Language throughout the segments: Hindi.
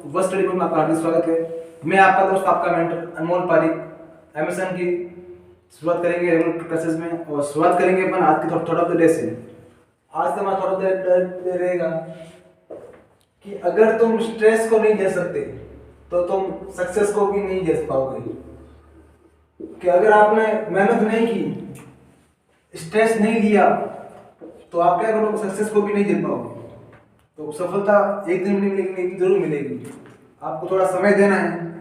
वर्स्ट स्टडी में आपका हार्दिक स्वागत है। मैं आपका दोस्त आपका मेंटर अनमोल पारिक एमएसएन की शुरुआत करेंगे रेगुलर क्लासेस में और शुरुआत करेंगे अपन आज की थोड़ा ऑफ द डे से। आज का हमारा थोड़ा डे रहेगा कि अगर तुम स्ट्रेस को नहीं झेल सकते तो तुम सक्सेस को भी नहीं झेल पाओगे। कि अगर आपने मेहनत नहीं की, स्ट्रेस नहीं लिया तो आप क्या करोगे, सक्सेस को भी नहीं झेल पाओगे। तो सफलता एक दिन मिलेगी, एक दिन जरूर मिलेगी, आपको थोड़ा समय देना है।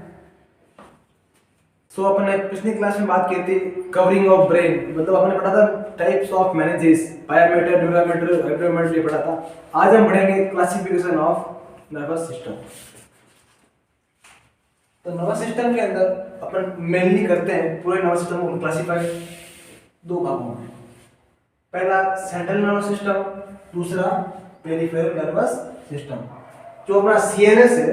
सो अपने पिछली क्लास में बात की थी कवरिंग ऑफ ब्रेन, मतलब आपने पढ़ा था types of meninges, pia mater, dura mater, hydrometer ये पढ़ा था। आज हम पढ़ेंगे क्लासिफिकेशन ऑफ नर्वस सिस्टम। तो नर्वस सिस्टम के अंदर अपन मेनली करते हैं पूरे नर्वस सिस्टम को क्लासिफाई दो भागों में। पहला सेंट्रल नर्वस सिस्टम, दूसरा पेरिफेरल नर्वस सिस्टम। जो अपना सीएनएस है,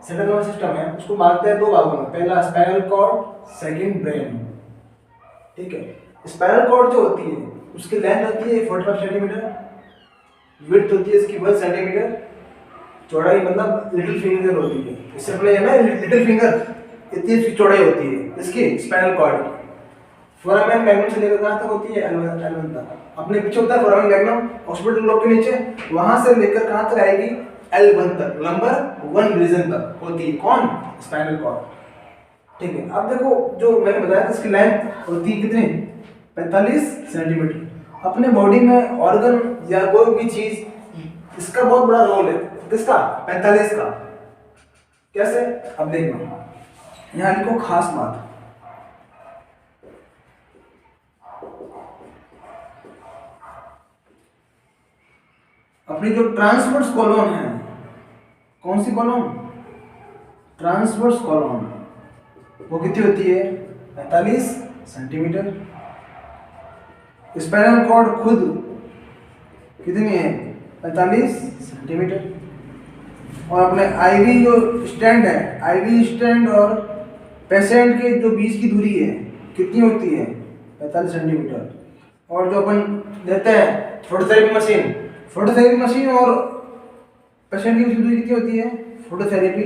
सेंट्रल नर्वस सिस्टम है, उसको बांटते हैं दो भागों में। पहला स्पाइनल कॉर्ड, सेकंड ब्रेन। ठीक है। स्पाइनल कॉर्ड जो होती है उसकी लेंथ होती है 45 सेंटीमीटर, विड्थ होती है इसकी 1 सेंटीमीटर, चौड़ाई मतलब लिटिल फिंगर होती है। इससे पहले है ना लिटिल फिंगर, इतनी इसकी चौड़ाई होती है इसकी स्पाइनल कॉर्ड। फोरामेन मैग्नम से लेकर कहां तक होती है, L1 तक। अपने पीछे होता है फोरामेन मैग्नम, ऑक्सीपिटल लोब के नीचे, वहां से लेकर कहां तक आएगी, L1 तक, नंबर 1 रीजन तक होती है। कौन? Spinal cord. ठीक है। अब देखो जो मैंने बताया था इसकी लेंथ होती है कितनी, 45 सेंटीमीटर। अपने बॉडी में ऑर्गन या कोई भी चीज, इसका बहुत बड़ा रोल है। किसका? 45 का। कैसे? अब देखना, यहाँ लिखो खास बात। अपनी जो ट्रांसवर्स कॉलोन है, कौन सी कॉलोन? ट्रांसवर्स कॉलोन, वो कितनी होती है, 45 सेंटीमीटर। स्पाइनल कॉर्ड खुद कितनी है, 45 सेंटीमीटर। और अपने आईवी जो स्टैंड है, आईवी स्टैंड और पेशेंट के जो बीच की दूरी है कितनी होती है, 45 सेंटीमीटर। और जो अपन देते हैं फोटोथेरेपी मशीन, फोटोथेरेपी मशीन और पेशेंट की दूरी कितनी होती है, फोटोथेरेपी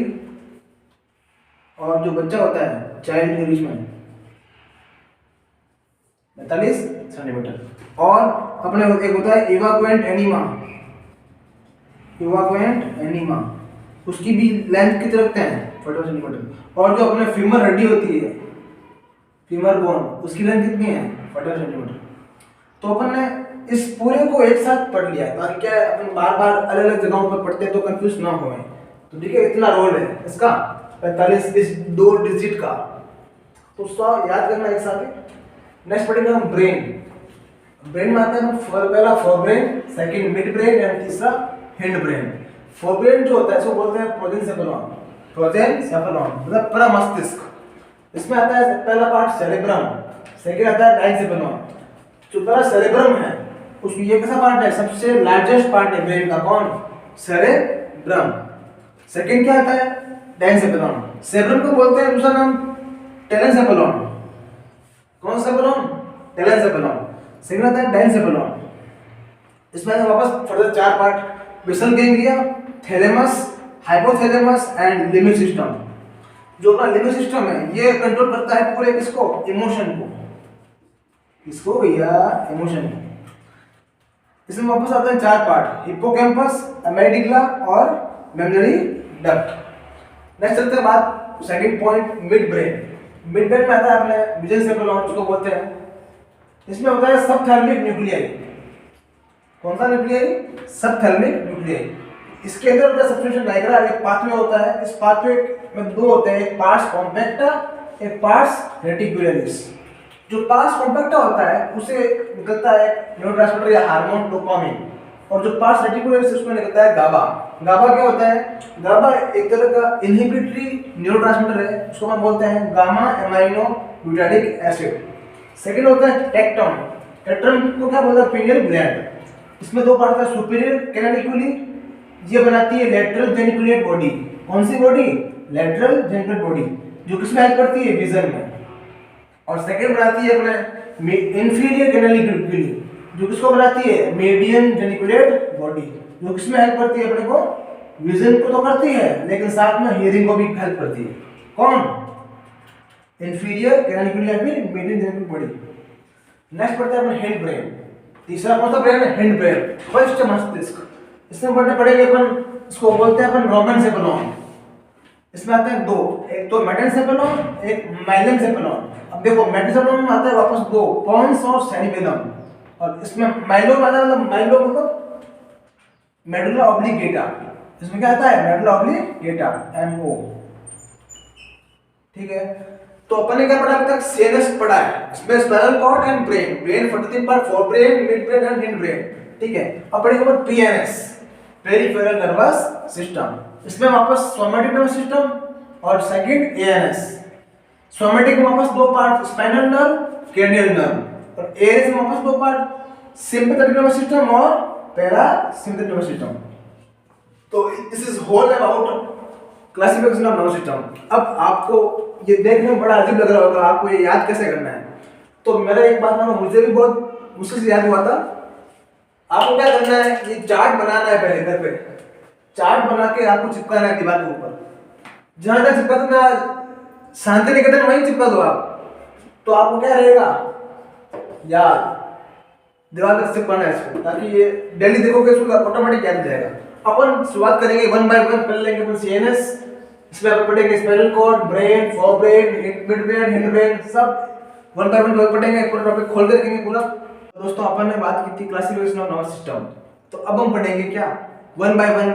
और जो बच्चा होता है चाइल्ड के बीच में 45 सेंटीमीटर। और अपने एक होता है इवाक्वेंट एनिमा, इवाक्वेंट एनिमा, उसकी भी लेंथ कितने रखते हैं, 45 सेंटीमीटर। और जो अपने फीमर हड्डी होती है, फीमर बोन, उसकी लेंथ कितनी है, 45 सेंटीमीटर। तो अपन ने इस पूरे को एक साथ पढ़ लिया है ताकि क्या है, अपन बार बार अलग अलग जगहों पर पढ़ते हैं तो कंफ्यूज ना होए। तो ठीक है, इतना रोल है इसका 45, इस 2 डिजिट का, तो उसका याद करना एक साथ। नेक्स्ट पढ़ेंगे हम ब्रेन। ब्रेन में आता है पहला fore brain, second mid brain and तीसरा हिंड ब्रेन। फोर ब्रेन जो होता है इसको बोलते हैं प्रोजेनसेफेलॉन, प्रोजेनसेफेलॉन मतलब प्रमस्तिष्क। इसमें आता है पहला पार्ट सेरेब्रम, सेकंड आता है डाइनसेफेलॉन। जो पहला सेरेब्रम है उसमें ये कैसा पार्ट है, सबसे लार्जेस्ट पार्ट है ब्रेन का, कौन? सेरेब्रम। सेकंड क्या आता है, डाइनसेफेलॉन। सेरेब्रम को बोलते हैं दूसरा नाम टेलेनसेफेलॉन। कौन सा सेफेलॉन? टेलेनसेफेलॉन। सेकंड आता है डाइनसेफेलॉन। इसमें वापस further 4 part, basal ganglia, thalamus, hypothalamus and limbic system. जो अपना लिम्बिक सिस्टम है ये कंट्रोल करता है पूरे किसको, इमोशन को। किसको भैया, इमोशन को। इसमें वापस आते हैं 4 पार्ट, हिप्पोकैम्पस, अमेडिगला और मेमोरी डक्ट। नेक्स्ट चलते हैं बात second point, mid brain. Mid brain में आता है अपने मेसेंसेफेलॉन, उसको बोलते हैं। इसमें होता है सबथैलेमिक न्यूक्लियाई। कौन सा न्यूक्लियाई? सबथैलेमिक न्यूक्लियाई। इसके अंदर होता है सब्स्टिट्यूशन नाइग्रा, एक पाथवे होता है। इस पाथवे में 2 होते हैं, एक पार्स कॉम्पैक्टा, एक पार्स रेटिकुलरिस। जो पार्स कॉम्पैक्टा होता है उसे निकलता है न्यूरोट्रांसमीटर या हार्मोन डोपामिन, और जो पार्स रेटिकुलरिस उसमें निकलता है गाबा। गाबा क्या होता है? गाबा एक तरह का इनहिबिटरी न्यूरोट्रांसमीटर है, उसको हम बोलते हैं गामा एमाइनो ग्लूटाटिक एसिड। सेकंड होता है टेक्टोन। टेक्टोन को क्या बोलते हैं? Pineal gland. इसमें 2 पार्ट है, सुपीरियर कैनालिकुली, ये बनाती है लेटरल जेनिकुलेट बॉडी। कौन सी बॉडी? लेटरल जेनिकुलेट बॉडी, जो किसमें हेल्प करती है, विजन में। और सेकंड बनाती है अपने इंफीरियर कैनालिकुली, जो किसको बनाती है, मीडियन जेनिकुलेट बॉडी, जो किसमें हेल्प करती है अपने को, विजन को तो करती है लेकिन साथ में हियरिंग को भी हेल्प करती है। कौन? इंफीरियर क्रैनिकुलर या फिर मीडियम जेनिकुलर बॉडी। नेक्स्ट पढ़ते हैं अपन हिंड ब्रेन। तीसरा कौन सा ब्रेन है? हिंड ब्रेन, फर्स्ट मस्तिष्क। इसमें पढ़ने पड़ेंगे अपन, इसको बोलते हैं अपन रोमन सेफेलॉन। इसमें आते हैं दो, एक तो मेटेनसेफेलॉन, एक माइलेनसेफेलॉन। अब देखो मेटेनसेफेलॉन में आता है वापस दो, पोन्स और सेरिबेलम, और इसमें माइलो में आता है, मतलब माइलो मतलब मेडुला ऑब्लिगेटा। इसमें क्या आता है? Medulla oblongata, MO। ठीक है, तो अपन ने क्या पढ़ा अभी तक? सीएनएस पढ़ा है, इसमें spinal cord and brain, brain 43 part, forebrain, midbrain and hindbrain. ठीक है, अब पढ़ेंगे अपन PNS, पेरिफेरल नर्वस सिस्टम। इसमें वापस सोमैटिक नर्वस सिस्टम और सेकंड ANS। सोमैटिक में वापस दो part, spinal nerve, cranial nerve, और ANS में वापस दो पार्ट, सिंपैथेटिक नर्वस सिस्टम और पैरासिम्पैथेटिक नर्वस सिस्टम। तो this is whole about classification of nervous system. अब आपको ये देखने में बड़ा अजीब लग रहा होगा, आपको ये याद कैसे करना है? तो मेरा एक बात मानो, मुझे भी बहुत मुश्किल से याद हुआ था। आपको क्या करना है, ये चार्ट बनाना है पहले घर पे, चार्ट बना के आपको चिपकाना है दीवार के ऊपर। जहां जहां चिपका दो ना, शांति निकेतन वहीं चिपका दो आप, तो आपको क्या रहेगा याद, दीवार पर चिपकाना है इसको, ताकि ये डेली देखोगे इसको ऑटोमेटिक याद हो जाएगा। अपन शुरुआत करेंगे वन बाय वन, पहले लेंगे अपन सीएनएस। इसमें अपन पढ़ेंगे spinal cord, brain, forebrain, midbrain, hindbrain, सब वन बाय वन पढ़ेंगे, पूरा टॉपिक खोल के रखेंगे पूरा। दोस्तों अपन ने बात की थी क्लासिफिकेशन ऑफ नर्वस सिस्टम, तो अब हम पढ़ेंगे क्या, वन बाय वन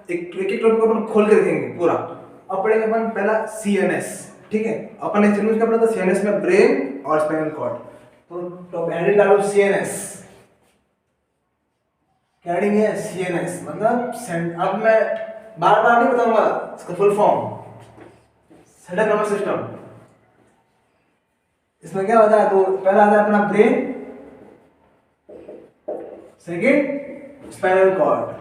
एक एक टॉपिक को अपन खोल के रखेंगे पूरा। अब पढ़ेंगे अपन पहला सीएनएस। ठीक है, अपन ने चैनल क्या पढ़ा था? सीएनएस में ब्रेन और स्पाइनल कॉर्ड। तो हेडिंग डालो सीएनएस, हेडिंग है सीएनएस, मतलब अब मैं बार बार नहीं बताऊंगा इसका full form, central nervous system. इसमें क्या होता है? तो पहला आता है अपना ब्रेन, सेकंड स्पाइनल कॉर्ड,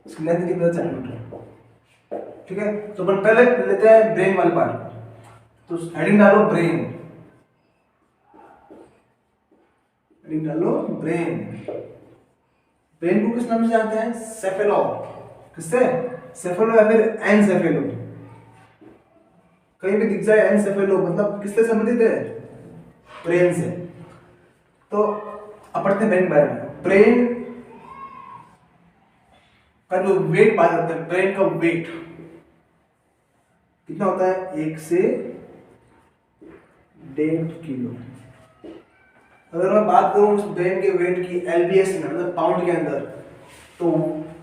इसकी लेंथ कितना? 4 मीटर। ठीक है, तो अपन पहले लेते हैं ब्रेन वाले पार्ट। तो हेडिंग डालो ब्रेन, हेडिंग डालो ब्रेन। ब्रेन को किस नाम से जानते हैं? सेफेलो। किससे? सेफेलो या फिर एनसेफेलो। कहीं भी दिख जाए एनसेफेलो, मतलब किससे संबंधित है? ब्रेन से। तो अब पढ़ते हैं ब्रेन के बारे में। ब्रेन का जो वेट बात करते हैं, ब्रेन का वेट कितना होता है? 1 से 1.5 किलो। अगर मैं बात करूं उस ब्रेन के वेट की LBS में, मतलब पाउंड के अंदर, तो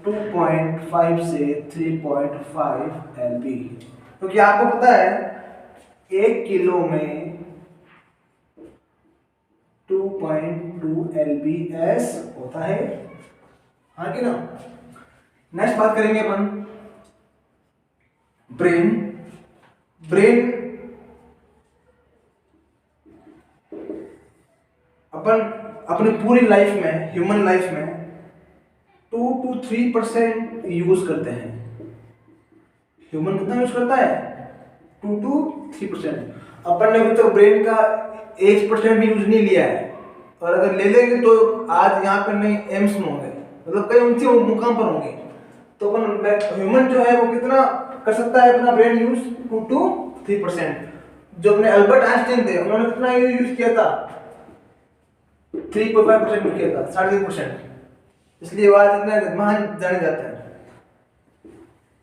2.5 से 3.5 LB। क्योंकि आपको पता है 1 किलो में 2.2 LBS होता है, हाँ कि ना? नेक्स्ट बात करेंगे अपन ब्रेन। ब्रेन अपन अपनी पूरी लाइफ में, ह्यूमन लाइफ में 2 to 3% यूज करते हैं। ह्यूमन कितना यूज करता है? 2 to 3%। अपन ने अभी तक ब्रेन का 1% भी यूज नहीं लिया है, और अगर ले लेंगे तो आज यहाँ पर नहीं एम्स में होंगे, मतलब कहीं ऊंचे मुकाम पर होंगे। तो अपन ह्यूमन जो है वो कितना कर सकता है अपना ब्रेन यूज? 2 to 3%। जो अपने अल्बर्ट आइंस्टाइन थे, उन्होंने कितना यूज किया था? 3.5% यूज किया था, 3.5%। इसलिए वो आज इतना महान जाने जाता है।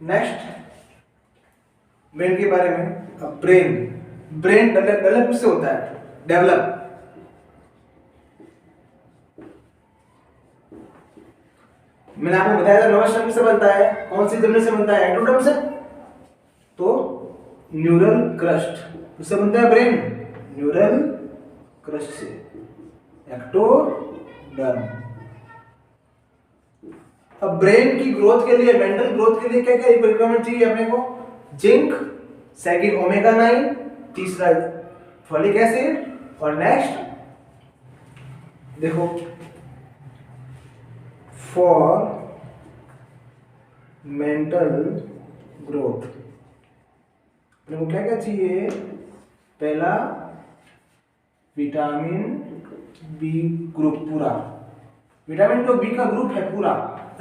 नेक्स्ट ब्रेन के बारे में। ब्रेन ब्रेन डेवलप किससे होता है? डेवलप मैंने आपको बताया था नर्वस सिस्टम किससे बनता है, कौन सी जमने से बनता है? एंडोडर्म से। तो न्यूरल क्रस्ट किससे बनता है? ब्रेन न्यूरल क्रस्ट से, एक्टोडर्म। अब ब्रेन की ग्रोथ के लिए, मेंटल ग्रोथ के लिए क्या क्या रिक्वायरमेंट चाहिए अपने को? जिंक, सेकंड ओमेगा 9, तीसरा फॉलिक एसिड, और नेक्स्ट देखो फॉर मेंटल ग्रोथ अपने को क्या क्या चाहिए? पहला विटामिन बी ग्रुप पूरा, विटामिन जो बी का ग्रुप है पूरा,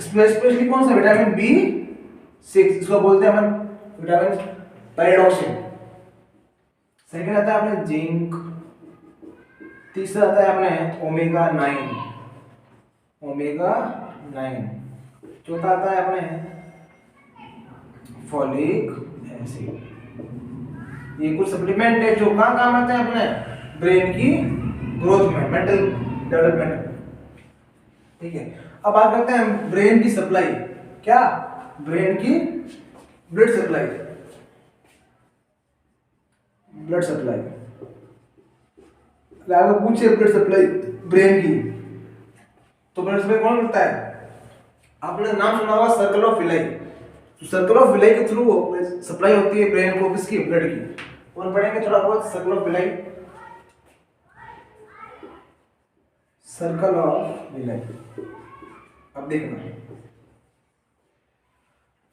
स्पेशली कौन सा विटामिन B6, इसको बोलते हैं अपन विटामिन पैराडॉक्सिन। सेकंड आता है अपने जिंक, तीसरा आता है अपने ओमेगा 9, चौथा आता है अपने फॉलिक एसिड। ये कुछ सप्लीमेंट है जो कहाँ काम आते हैं अपने ब्रेन की ग्रोथ में, मेंटल डेवलपमेंट। ठीक है, अब बात करते हैं ब्रेन की सप्लाई। क्या? ब्रेन की ब्लड सप्लाई। अगर आपको पूछे ब्लड सप्लाई ब्रेन की, तो ब्लड सप्लाई कौन करता है? आपने नाम सुना होगा सर्कल ऑफ विलाई। तो सर्कल ऑफ विलाई के थ्रू सप्लाई होती है ब्रेन को, किसकी? ब्लड की। और पढ़ेंगे थोड़ा बहुत circle of villi. Circle of villi अब देखना,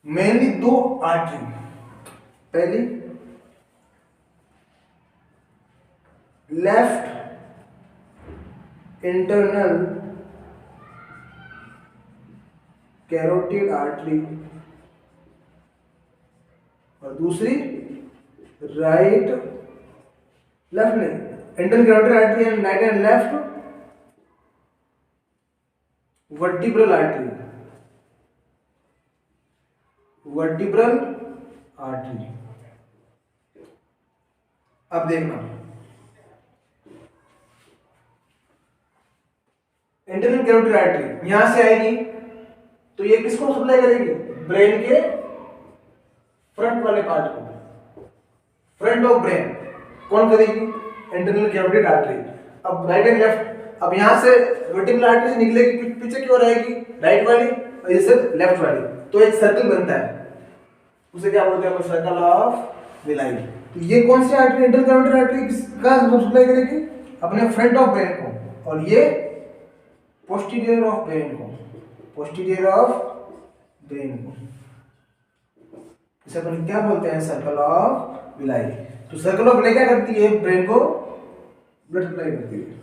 मेनली दो आर्टरी। पहली लेफ्ट इंटरनल कैरोटिड आर्टरी और दूसरी राइट लेफ्ट नहीं, internal carotid artery and right and left vertebral artery. अब देखना, इंटरनल कैरोटिड आर्टरी यहां से आएगी तो ये किसको सप्लाई करेगी? ब्रेन के फ्रंट वाले पार्ट को, फ्रंट ऑफ ब्रेन कौन करेगी? Internal carotid artery. अब राइट एंड लेफ्ट, अब यहां से वर्टिब्रल आर्टरी से निकलेगी, पीछे क्यों रहेगी? राइट वाली और इसे लेफ्ट वाली, तो एक सर्कल बनता है, उसे क्या बोलते हैं? Circle of villi. तो ये कौन सी आर्टरी? इंटरनल कैरोटिड आर्टरी किसका सप्लाई करेगी? अपने फ्रंट ऑफ ब्रेन को, और ये पोस्टीरियर ऑफ ब्रेन को, इसे अपन क्या बोलते हैं? Circle of villi. तो सर्कल ऑफ विलाई क्या करती है? ब्रेन को ब्लड सप्लाई करती है।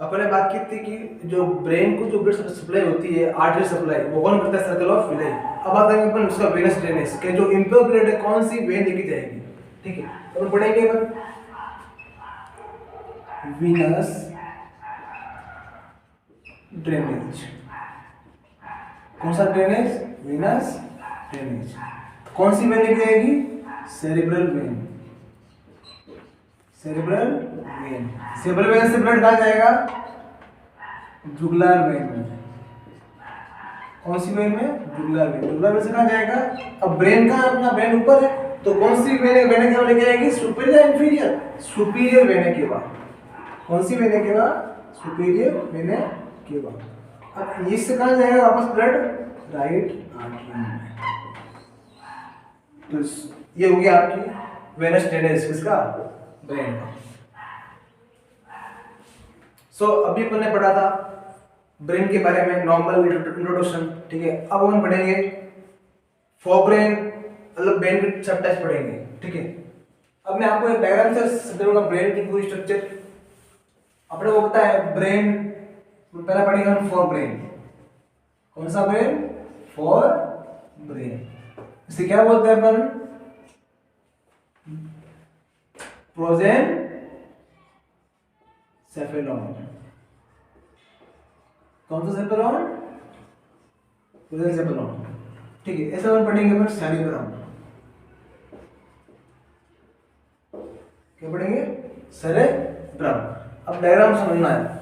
अपन ने बात की थी कि जो ब्रेन को जो ब्लड सप्लाई होती है, आर्टरी सप्लाई, वो कौन करता है? Circle of villi. अब बात करेंगे अपन उसका वेनस ड्रेनेज के, जो इम्प्योर ब्लड है कौन सी वेन लेके जाएगी। ठीक है, तो अपन पढ़ेंगे अपन वीनस ड्रेनेज। कौन सा ड्रेनेज? Venus drainage. कौन सी वेन लेके जाएगी? सेरेब्रल वेन से ब्लड कहाँ जाएगा? जुगुलर वेन में। कौन सी वेन में? जुगुलर वेन से कहाँ जाएगा? अब ब्रेन का अपना ब्रेन ऊपर है, तो कौन सी वेन केवा लेके जाएगी? Superior inferior? सुपीरियर वेन केवा। कौन सी वेन केवा? सुपीरियर वेन केवा। अब इससे कहाँ जाएगा वापस ब्लड? राइट आर्टरी में। तो ये हो गया आपकी वेनस ड्रेनेज, किसका? ब्रेन का। अभी अपन ने पढ़ा था ब्रेन के बारे में, नॉर्मल इंट्रोडक्शन। ठीक है, अब अपन पढ़ेंगे फोरब्रेन, मतलब ब्रेन के सब टाइप्स पढ़ेंगे। ठीक है, अब मैं आपको एक डायग्राम से समझाऊंगा ब्रेन की पूरी स्ट्रक्चर। अपने को पता है ब्रेन, पहला पढ़ेंगे हम फोरब्रेन। कौन सा ब्रेन? फोरब्रेन। इसे क्या बोलते हैं अपन? प्रोजेनसेफेलॉन। कौन सा सेफेलॉन? प्रोजेनसेफेलॉन। ठीक है, ऐसा अपन पढ़ेंगे अपन सेरेब्रम। क्या पढ़ेंगे? सेरेब्रम। अब डायग्राम समझना है।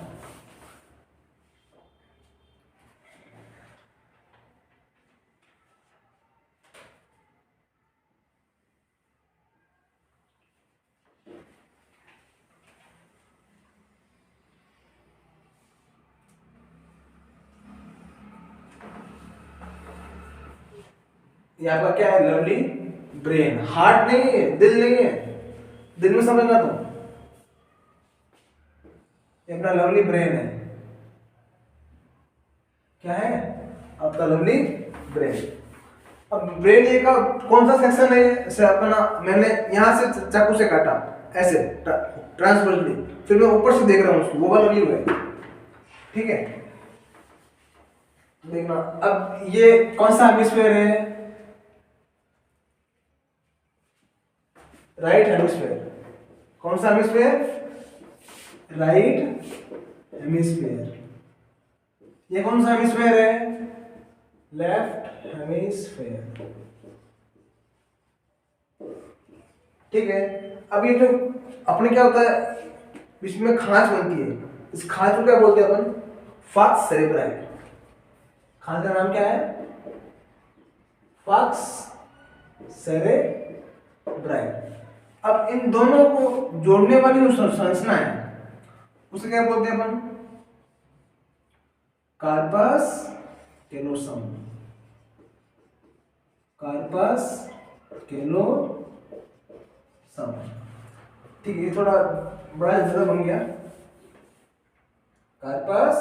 ये आपका क्या है? Lovely brain. हार्ट नहीं है, दिल नहीं है, दिल में समझना तुम। ये अपना लवली ब्रेन है। क्या है? आपका लवली ब्रेन। अब ब्रेन का कौन सा सेक्शन है? जैसे अपना मैंने यहां से चाकू से काटा, ऐसे ट्रांसवर्सली, फिर मैं ऊपर से देख रहा हूँ उसको, वो वाला व्यू है, ठीक है। देखना अब ये कौन सा हेमिस्फीयर है, राइट हेमिस्फीयर। कौन सा हेमिस्फीयर, राइट हेमिस्फीयर। ये कौन सा हेमिस्फीयर है, लेफ्ट हेमिस्फीयर, ठीक है। अब ये जो अपने क्या होता है, बीच में खांच बनती है, इस खांच को क्या बोलते हैं अपन, फॉक्स सेरेब्राई। खांच का नाम क्या है, फॉक्स सेरेब्राई। अब इन दोनों को जोड़ने वाली जो संरचना है उसे क्या बोलते हैं अपन, कार्पस कैलोसम। कार्पस कैलोसम, ठीक है। ये थोड़ा बड़ा ज्यादा बन गया, कार्पस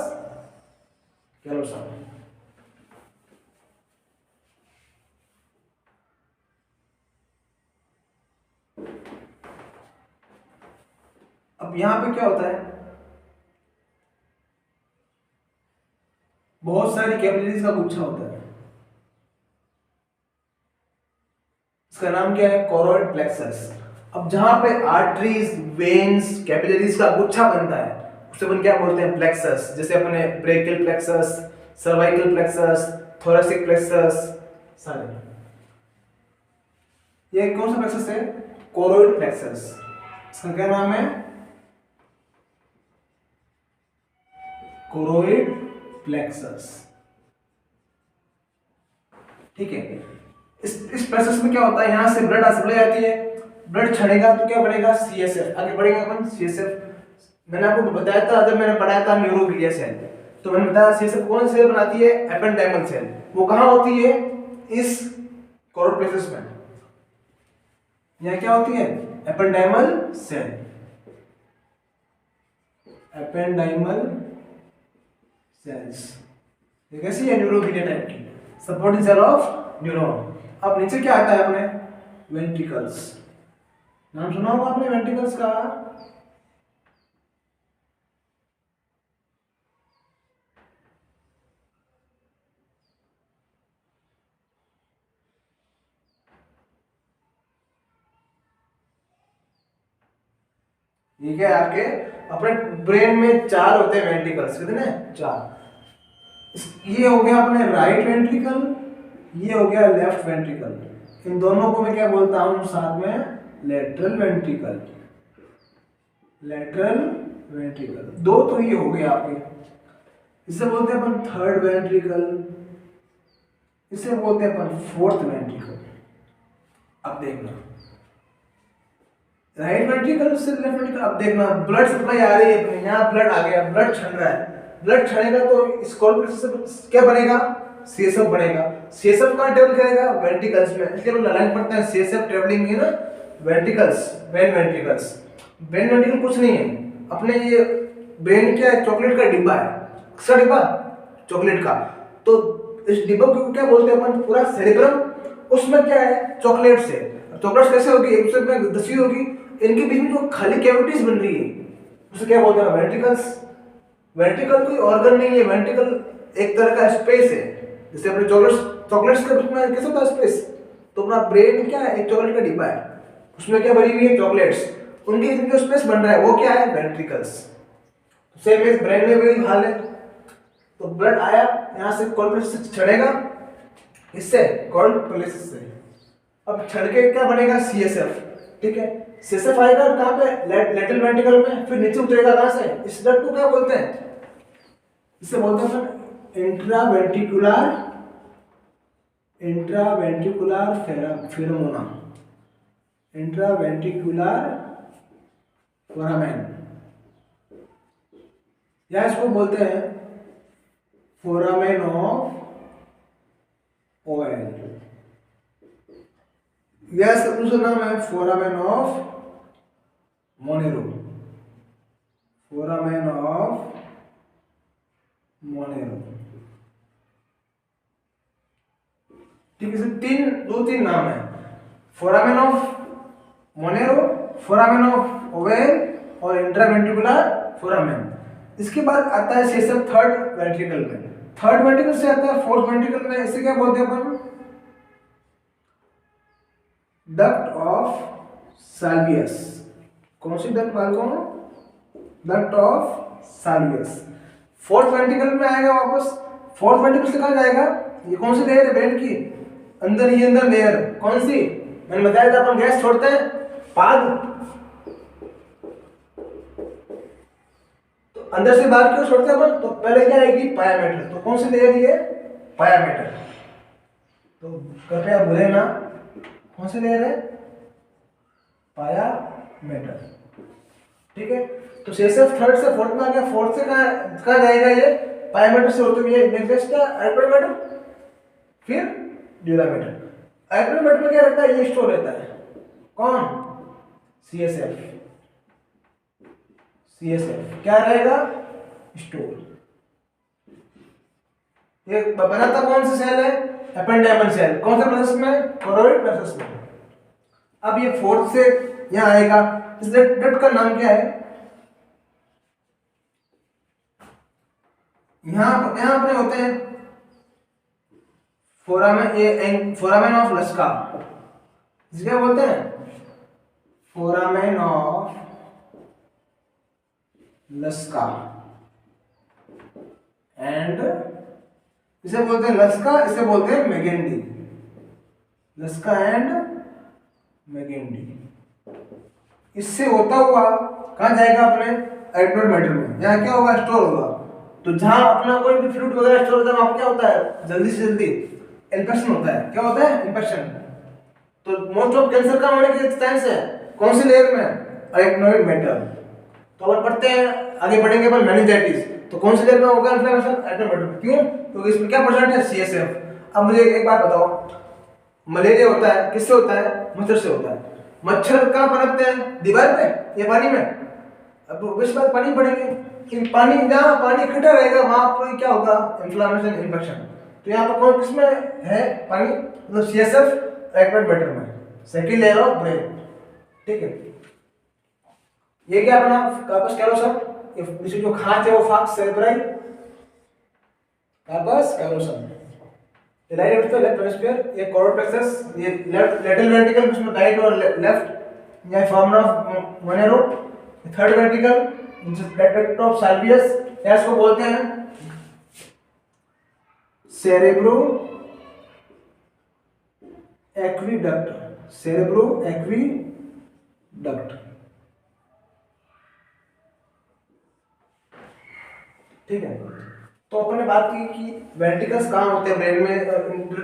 कैलोसम। अब यहां पे क्या होता है, बहुत सारी कैपिलरीज का गुच्छा होता है, इसका नाम क्या है, कोरोइड प्लेक्सस। अब जहां पे आर्टरीज, वेन्स, कैपिलरीज का गुच्छा बनता है उसे अपन क्या बोलते हैं, प्लेक्सस। जैसे अपने brachial plexus, cervical plexus, thoracic plexus, सारे। ये कौन सा प्लेक्सस है, कोरोइड प्लेक्सस। इसका क्या नाम है, कोरोइड प्लेक्सस, ठीक है। इस प्लेक्सस में क्या होता है, यहां से ब्लड सप्लाई आती है, ब्लड छड़ेगा तो क्या बनेगा, सीएसएफ। आगे बढ़ेगा अपन, सीएसएफ मैंने आपको बताया था जब मैंने पढ़ाया था न्यूरोग्लिया सेल, तो मैंने बताया सीएसएफ कौन सेल बनाती है, एपेंडाइमल सेल। वो कहां होती है, इस कोरोइड प्लेक्सस में। यहां क्या होती है, एपेंडाइमल सेल, एपेंडाइमल सेल्स। ये कैसी है, न्यूरोग्लिया टाइप की, सपोर्टिंग सेल ऑफ न्यूरॉन। अब नीचे क्या आता है अपने, वेंट्रिकल्स। नाम सुना होगा आपने वेंट्रिकल्स का, ठीक है। आपके अपने ब्रेन में 4 होते हैं वेंट्रिकल्स, कितने, 4। ये हो गया अपने राइट वेंट्रिकल, ये हो गया लेफ्ट वेंट्रिकल। इन दोनों को मैं क्या बोलता हूं साथ में, लेटरल वेंट्रिकल। लेटरल वेंट्रिकल, 2 तो ये हो गए आपके। इसे बोलते हैं अपन थर्ड वेंट्रिकल, इसे बोलते हैं अपन फोर्थ वेंट्रिकल। अब देखना, राइट वेंट्रिकल से लेफ्ट वेंट्रिकल। अब देखना, ब्लड सप्लाई आ रही है अपने, यहाँ ब्लड आ गया, ब्लड छन रहा है, ब्लड छनेगा तो इस कॉर्पस से क्या बनेगा, सीएसएफ बनेगा। सीएसएफ कहां ट्रेवल करेगा, वेंट्रिकल्स में। इसलिए लोग लाइन पढ़ते हैं, CSF travelling in ventricles, when ventricles. When ventricle कुछ नहीं है अपने, ये ब्रेन क्या है, चॉकलेट का डिब्बा है। किसका डिब्बा, चॉकलेट का। तो इस डिब्बा को क्या बोलते हैं अपन, पूरा सेरेब्रम, उसमें क्या है, चॉकलेट्स है। चॉकलेट्स कैसे होगी, एक दूसरे में दसी होगी, इनके बीच में जो खाली कैविटीज बन रही है उसे क्या बोलते हैं, वेंट्रिकल्स। वेंट्रिकल कोई ऑर्गन नहीं है, वेंट्रिकल एक तरह का स्पेस है। जैसे अपने चॉकलेट्स के बीच में कैसे होता है स्पेस, तो अपना ब्रेन क्या है, एक चॉकलेट का डिब्बा है, उसमें क्या भरी हुई है, चॉकलेट्स। उनके बीच में जो स्पेस बन रहा है वो क्या है, वेंट्रिकल्स। सेम इस ब्रेन में भी हाल है। तो ब्लड आया, यहां से कॉर्पस से चढ़ेगा, इससे कॉर्ड प्लेसेस से। अब चढ़ के क्या बनेगा, सीएसएफ, ठीक है। सीएसएफ आएगा कहां पे, लेटरल वेंट्रिकल में, फिर नीचे उतरेगा कहां से, इस ब्लड को क्या बोलते हैं, इसे बोलते हैं intraventricular, intraventricular phenomena, intraventricular foramen, या इसको बोलते हैं फोरामेन ऑफ ओएल। यह इसका दूसरा नाम है foramen of Monero, foramen of Monero, ठीक है। दो तीन नाम है, foramen of Monero, foramen of oval और इंट्रावेंट्रिकुलर फोरामेन। इसके बाद आता है सेशन थर्ड वेंट्रिकल में। थर्ड वेंट्रिकल से आता है फोर्थ वेंट्रिकल में। इसे क्या बोलते हैं अपन? Duct of Sylvius. कौन सी डक्ट बालकों? Duct of Sylvius. Fourth ventricle में आएगा वापस। फोर्थ वेंट्रिकल से कहाँ जाएगा? ये कौन सी लेयर है ब्रेन की? अंदर ही अंदर लेयर कौन सी? मैंने बताया था अपन गैस छोड़ते हैं पाद, तो अंदर से बाहर क्यों छोड़ते हैं अपन? तो पहले क्या आएगी? पायामेटर। तो कौन सी लेयर ये? पायामेटर। तो कृपया भूले ना, कौन सी लेयर है? पायामेटर। ठीक है, तो सेशन थर्ड से फोर्थ में आ गया। फोर्थ से कहाँ जाएगा? ये पायामेटर से होते हुए नेक्स्ट क्या? एक्रोमेटर, फिर ड्यूरामेटर। एक्रोमेटर में क्या रहता है? ये स्टोर रहता है। कौन? CSF। CSF क्या रहेगा? स्टोर। ये बनाता कौन सा सेल है? Ependymal cell. कौन सा प्रोसेस में? कोरोइड प्रोसेस में। अब ये फोर्थ से यहाँ आएगा। इस डक्ट का नाम क्या है? यहाँ अपने होते हैं फोरामेन ऑफ लस्का। इसे क्या बोलते हैं? Foramen of लस्का। एंड इसे बोलते हैं लस्का, इसे बोलते हैं मैगेंडी। लस्का एंड मैगेंडी। इससे होता हुआ कहाँ जाएगा? अपने एक्रोमेटर में। यहाँ क्या होगा? स्टोर होगा। तो जहां अपना कोई भी फ्लूइड वगैरह स्टोर होता है वहां क्या होता है? जल्दी से जल्दी इन्फेक्शन होता है। क्या होता है? इन्फेक्शन। तो मोस्ट ऑफ कैंसर का होने के चांस है कौन सी लेयर में? Arachnoid metal. तो अपन पढ़ते हैं, आगे पढ़ेंगे अपन मेनिंजाइटिस। तो कौन सी लेयर में होगा इन्फ्लेमेशन? अरेक्नोइड। क्यों? क्योंकि इसमें क्या परसेंट है? CSF। अब मुझे एक बात बताओ, मलेरिया होता है किससे होता है? मच्छर से होता है। मच्छर कहाँ पनपते हैं? दीवार पे या पानी में? अब इस बार पानी पड़ेंगे कि पानी, जहाँ पानी इकट्ठा रहेगा वहां पर क्या होगा? Inflammation, infection. तो यहाँ पर कौन किसमें है पानी? मतलब CSF एक्रोमेटर में, सेकंड लेयर ऑफ ब्रेन। ठीक है, ये क्या अपना कार्पस कैलोसम। इसे जो खांच है वो falx cerebri, corpus callosum. Right hemisphere, left hemisphere. ये कोरोइड प्लेक्सस, ये लेफ्ट लेटरल वेंट्रिकल, इसमें राइट और लेफ्ट। ये foramen of Monro. Third ventricle duct of Sylvius, इसको बोलते हैं सेरेब्रो एक्वीडक्ट। सेरेब्रो एक्वीडक्ट। ठीक है, तो अपन ने बात की कि वेंट्रिकल्स कहाँ होते हैं ब्रेन में,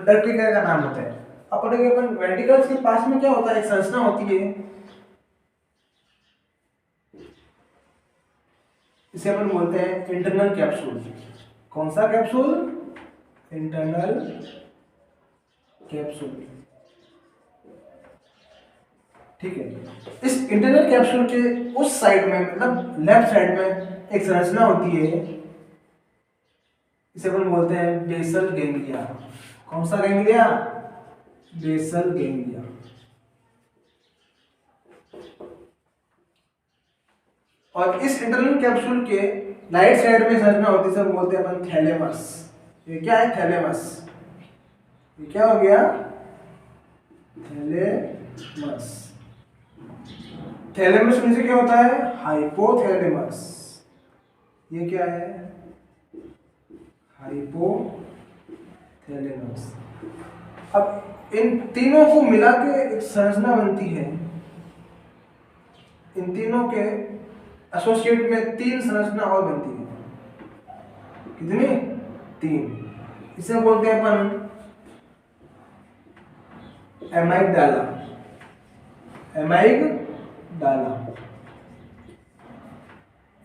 डक्ट के क्या नाम होता है। अपन वेंट्रिकल्स के पास में क्या होता है? एक संरचना होती है, इसे अपन बोलते हैं इंटरनल कैप्सूल। कौन सा कैप्सूल? Internal capsule. ठीक है, इस इंटरनल कैप्सूल के उस साइड में, मतलब लेफ्ट साइड में एक संरचना होती है, इसे अपन बोलते हैं बेसल गैंग्लिया। कौन सा गैंग्लिया? Basal ganglia. और इस इंटरनल कैप्सूल के राइट साइड में संरचना होती है, सब बोलते हैं अपन थैलेमस। ये क्या है? थैलेमस। ये क्या हो गया? थैलेमस। थैलेमस में से क्या होता है? हाइपोथैलेमस। ये क्या है? हाइपोथैलेमस। अब इन तीनों को मिला के एक संरचना बनती है। इन तीनों के एसोसिएट में तीन संरचना और बनती है। कितनी? तीन। इसे बोलते हैं अपन एमाइगडाला। एमाइगडाला।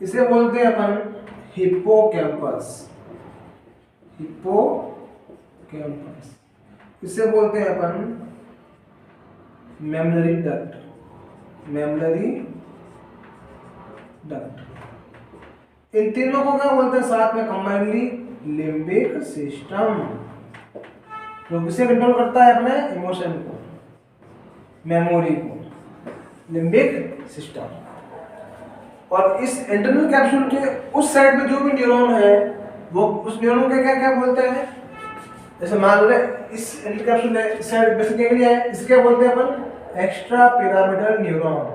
इसे बोलते हैं अपन हिप्पोकैम्पस। हिप्पोकैम्पस। इसे बोलते हैं अपन मेमोरी डक्ट। Memory duct. इन तीनों को क्या बोलते हैं साथ में कंबाइनली? लिम्बिक सिस्टम, जो किसे कंट्रोल करता है? अपने इमोशन को, मेमोरी को। Limbic system. और इस इंटरनल कैप्सूल के उस साइड में जो भी न्यूरॉन है वो उस न्यूरॉन के क्या क्या बोलते हैं, जैसे मान लो इस इंटरनल कैप्सूल है, इस साइड बेसिकली है, इसे क्या बोलते हैं अपन, एक्स्ट्रा पिरामिडल न्यूरॉन।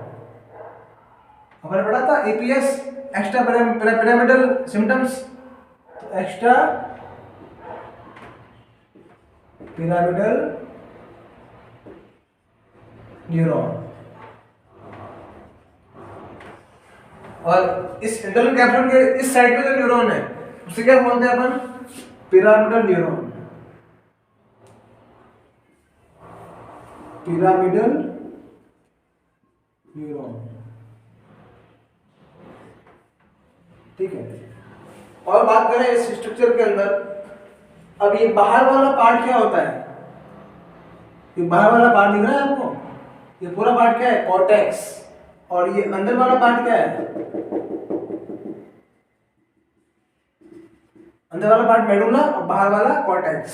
हमने पढ़ा था APS, extra pyramidal symptoms, extra pyramidal neuron. और इस इंटरनल कैप्सूल के इस साइड में जो न्यूरॉन है उसे क्या बोलते हैं अपन, पिरामिडल न्यूरॉन। पिरामिडल न्यूरॉन, ठीक है। और बात करें इस स्ट्रक्चर के अंदर, अब ये बाहर वाला पार्ट क्या होता है, ये बाहर वाला पार्ट दिख रहा है आपको, ये पूरा पार्ट क्या है, कॉर्टेक्स। और ये अंदर वाला पार्ट क्या है, अंदर वाला पार्ट मेडुला और बाहर वाला कॉर्टेक्स।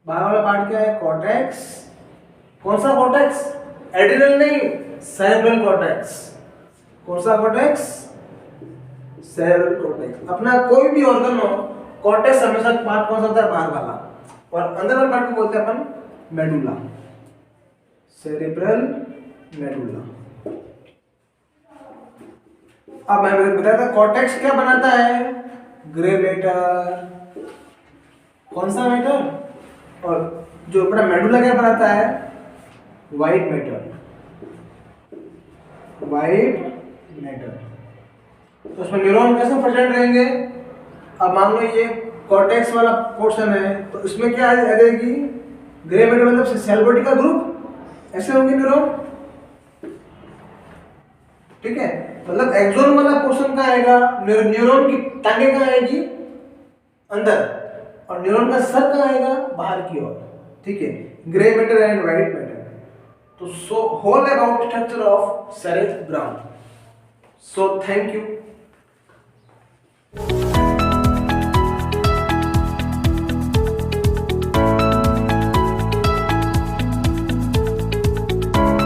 बाहर वाला पार्ट क्या है, कॉर्टेक्स। कौन सा कॉर्टेक्स, एड्रिनल नहीं, सेरेब्रल कॉर्टेक्स। कौन सा कॉर्टेक्स, सेरेब्रल कॉर्टेक्स। अपना कोई भी ऑर्गन हो, कॉर्टेक्स हमेशा पार्ट कौन सा होता है, बाहर वाला, और अंदर वाले पार्ट को बोलते हैं अपन मेडुला, सेरेब्रल मेडुला। अब मैं बताया था कॉर्टेक्स क्या बनाता है, ग्रे मैटर। कौन सा मैटर, और जो अपना मेडुला क्या बनाता है, व्हाइट मैटर, व्हाइट मैटर। तो उसमें न्यूरॉन कैसे प्रेजेंट रहेंगे, अब मान लो ये कॉर्टेक्स वाला पोर्शन है तो इसमें क्या आ जाएगी, ग्रे मैटर मतलब सेल बॉडी का ग्रुप, ऐसे होंगे न्यूरॉन, ठीक है। मतलब एक्सोन वाला पोर्शन का आएगा, न्यूरॉन की टांगे कहाँ आएगी, अंदर, और न्यूरॉन का सर कहाँ आएगा, बाहर की ओर, ठीक है। Grey matter and white matter. तो so whole about structure of cerebrum. So thank you.